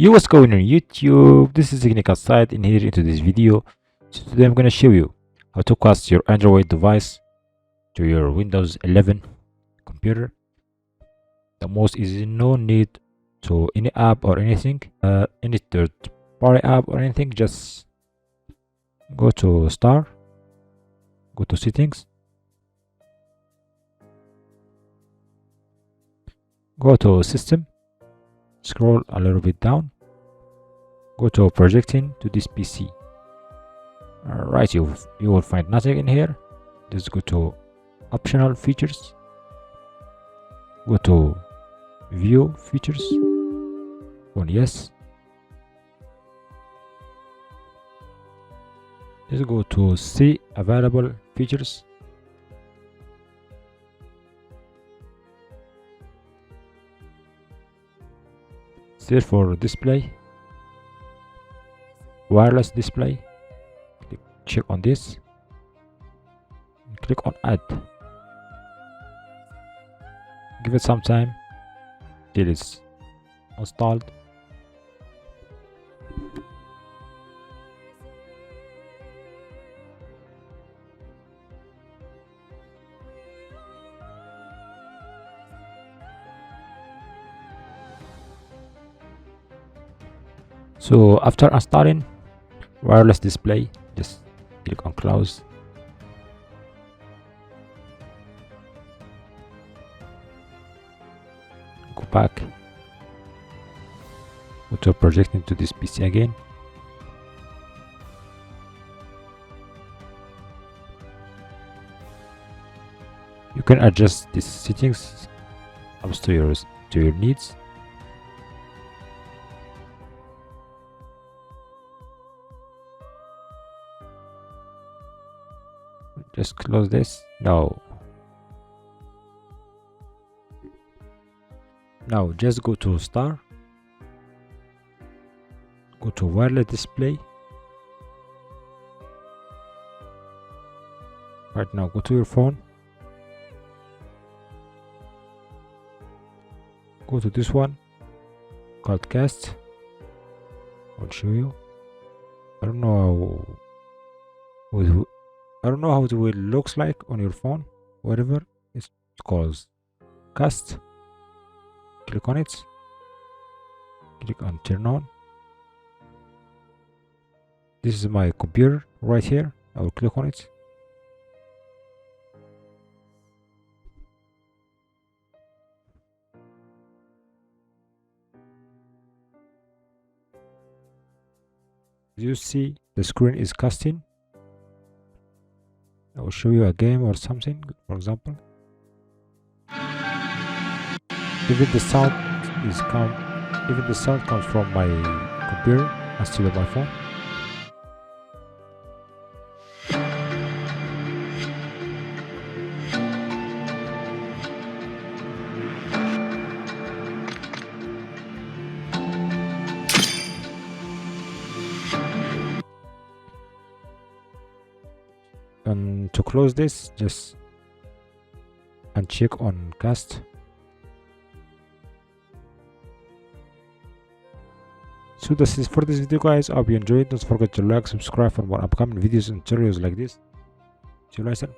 Yo, what's going on YouTube? This is Technical Side, and here into this video. So today I'm gonna show you how to cast your Android device to your Windows 11 computer. The most easy, no need to any app or anything, any third-party app or anything. Just go to Start, go to Settings, go to System. Scroll a little bit down, go to projecting to this PC. Alright, you will find nothing in here. Just go to optional features, go to view features on yes, just go to see available features. Search for display, wireless display. Check on this, click on add. Give it some time till it's installed. So after installing wireless display, just click on close. Go back, go to projecting to this PC again. You can adjust these settings up to your needs. Just close this. Now just go to Start, go to wireless display. Right now go to your phone, go to this one called Cast. I'll show you. I don't know how it will looks like on your phone. Whatever it's called, Cast. Click on it, click on turn on. This is my computer right here. I will click on it. You see the screen is casting. I will show you a game or something, for example. Even the sound comes from my computer instead of my phone. And to close this, just uncheck on cast. So this is for this video, guys. I hope you enjoyed. Don't forget to like, subscribe for more upcoming videos and tutorials like this. See you later.